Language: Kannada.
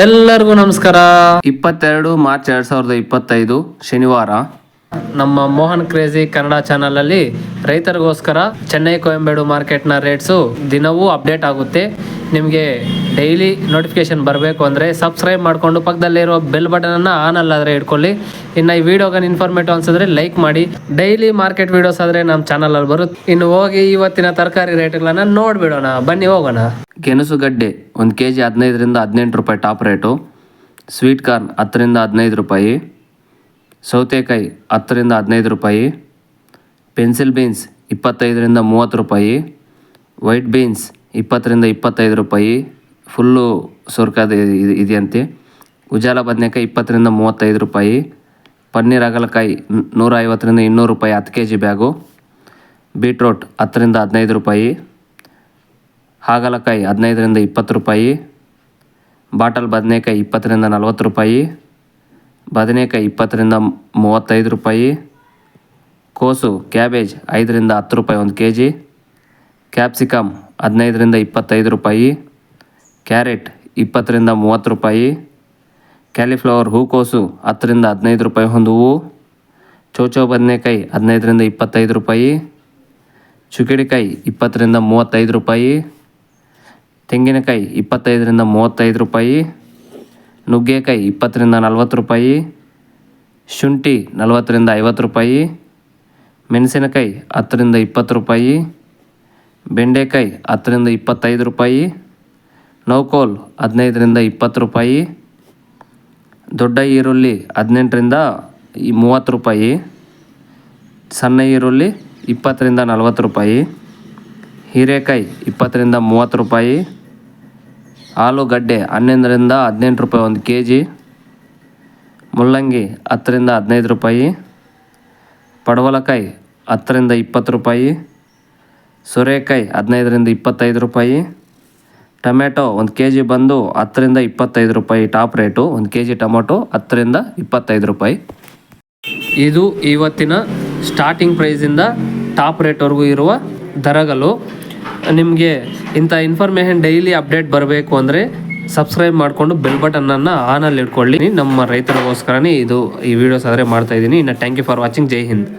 ಎಲ್ಲರಿಗೂ ನಮಸ್ಕಾರ. 22 ಮಾರ್ಚ್ 2025 ಶನಿವಾರ ನಮ್ಮ ಮೋಹನ್ ಕ್ರೇಜಿ ಕನ್ನಡ ಚಾನಲ್ ಅಲ್ಲಿ ರೈತರಿಗೋಸ್ಕರ ಚೆನ್ನೈ ಕೊಯಂಬೇಡು ಮಾರ್ಕೆಟ್ನ ರೇಟ್ಸು ದಿನವೂ ಅಪ್ಡೇಟ್ ಆಗುತ್ತೆ. ನಿಮಗೆ ಡೈಲಿ ನೋಟಿಫಿಕೇಶನ್ ಬರಬೇಕು ಅಂದರೆ ಸಬ್ಸ್ಕ್ರೈಬ್ ಮಾಡಿಕೊಂಡು ಪಕ್ಕದಲ್ಲಿರೋ ಬೆಲ್ ಬಟನನ್ನು ಆನ್ ಅಲ್ಲಾದರೆ ಇಟ್ಕೊಳ್ಳಿ. ಇನ್ನು ಈ ವಿಡಿಯೋಗೆ ಇನ್ಫಾರ್ಮೇಟಿವ್ ಅನ್ಸಿದ್ರೆ ಲೈಕ್ ಮಾಡಿ. ಡೈಲಿ ಮಾರ್ಕೆಟ್ ವಿಡಿಯೋಸ್ ಆದರೆ ನಮ್ಮ ಚಾನಲಲ್ಲಿ ಬರುತ್ತೆ. ಇನ್ನು ಹೋಗಿ ಇವತ್ತಿನ ತರಕಾರಿ ರೇಟ್ಗಳನ್ನು ನೋಡಿಬಿಡೋಣ, ಬನ್ನಿ ಹೋಗೋಣ. ಗೆಣಸುಗಡ್ಡೆ 1 kg 15ರಿಂದ 18 ರೂಪಾಯಿ ಟಾಪ್ ರೇಟು. ಸ್ವೀಟ್ ಕಾರ್ನ್ 10ರಿಂದ 15 ರೂಪಾಯಿ. ಸೌತೆಕಾಯಿ 10ರಿಂದ 15 ರೂಪಾಯಿ. ಪೆನ್ಸಿಲ್ ಬೀನ್ಸ್ 25ರಿಂದ 30 ರೂಪಾಯಿ. ವೈಟ್ ಬೀನ್ಸ್ 20ರಿಂದ 25 ರೂಪಾಯಿ. ಫುಲ್ಲು ಸೊರ್ಕಾದ ಇದೆಯಂತೆ. ಉಜಾಲ ಬದನೆಕಾಯಿ 20ರಿಂದ 35 ರೂಪಾಯಿ. ಪನ್ನೀರ್ ಹಾಗಲಕಾಯಿ 150ರಿಂದ 200 ರೂಪಾಯಿ 10 kg ಬ್ಯಾಗು. ಬೀಟ್ರೋಟ್ 10ರಿಂದ 15 ರೂಪಾಯಿ. ಹಾಗಲಕಾಯಿ 15ರಿಂದ 20 ರೂಪಾಯಿ. ಬಾಟಲ್ ಬದನೆಕಾಯಿ 20ರಿಂದ 40 ರೂಪಾಯಿ. ಬದನೆಕಾಯಿ 20ರಿಂದ 35 ರೂಪಾಯಿ. ಕೋಸು ಕ್ಯಾಬೇಜ್ 5ರಿಂದ 10 ರೂಪಾಯಿ 1 kg. ಕ್ಯಾಪ್ಸಿಕಮ್ 15ರಿಂದ 25 ರೂಪಾಯಿ. ಕ್ಯಾರೆಟ್ 20ರಿಂದ 30 ರೂಪಾಯಿ. ಕ್ಯಾಲಿಫ್ಲವರ್ ಹೂಕೋಸು 10ರಿಂದ 15 ರೂಪಾಯಿ ಒಂದು ಹೂವು. ಚೌಚೌ ಬದನೆಕಾಯಿ 15ರಿಂದ 25 ರೂಪಾಯಿ. ಚುಕ್ಕಿಡಿಕಾಯಿ 20ರಿಂದ 35 ರೂಪಾಯಿ. ತೆಂಗಿನಕಾಯಿ 25ರಿಂದ 35 ರೂಪಾಯಿ. ನುಗ್ಗೆಕಾಯಿ 20ರಿಂದ 40 ರೂಪಾಯಿ. ಶುಂಠಿ 40ರಿಂದ 50 ರೂಪಾಯಿ. ಮೆಣಸಿನಕಾಯಿ 10ರಿಂದ 20 ರೂಪಾಯಿ. ಬೆಂಡೆಕಾಯಿ 10ರಿಂದ 25 ರೂಪಾಯಿ. ನೌಕೋಲ್ 15ರಿಂದ 20 ರೂಪಾಯಿ. ದೊಡ್ಡ ಈರುಳ್ಳಿ 18ರಿಂದ 30 ರೂಪಾಯಿ. ಸಣ್ಣ ಈರುಳ್ಳಿ 20ರಿಂದ 40 ರೂಪಾಯಿ. ಹೀರೆಕಾಯಿ 20ರಿಂದ 30 ರೂಪಾಯಿ. ಆಲೂಗಡ್ಡೆ 11ರಿಂದ 18 ರೂಪಾಯಿ 1 kg. ಮುಲ್ಲಂಗಿ 10ರಿಂದ 15 ರೂಪಾಯಿ. ಪಡವಲಕಾಯಿ 10ರಿಂದ 20 ರೂಪಾಯಿ. ಸೋರೆಕಾಯಿ 15ರಿಂದ 25 ರೂಪಾಯಿ. ಟೊಮೆಟೊ 1 kg ಬಂದು 10ರಿಂದ 25 ರೂಪಾಯಿ ಟಾಪ್ ರೇಟು. 1 kg ಟೊಮೊಟೊ 10ರಿಂದ 25 ರೂಪಾಯಿ. ಇದು ಇವತ್ತಿನ ಸ್ಟಾರ್ಟಿಂಗ್ ಪ್ರೈಸಿಂದ ಟಾಪ್ ರೇಟ್ವರೆಗೂ ಇರುವ ದರಗಳು. ನಿಮಗೆ ಇಂಥ ಇನ್ಫಾರ್ಮೇಷನ್ ಡೈಲಿ ಅಪ್ಡೇಟ್ ಬರಬೇಕು ಅಂದರೆ ಸಬ್ಸ್ಕ್ರೈಬ್ ಮಾಡಿಕೊಂಡು ಬೆಲ್ ಬಟನನ್ನು ಆನಲ್ಲಿ ಇಟ್ಕೊಳ್ಳಿ. ನಮ್ಮ ರೈತರಿಗೋಸ್ಕರನೇ ಈ ವಿಡಿಯೋಸ್ ಆದರೆ ಮಾಡ್ತಾಯಿದ್ದೀನಿ. ಇನ್ನು thank you for watching. Jai Hind.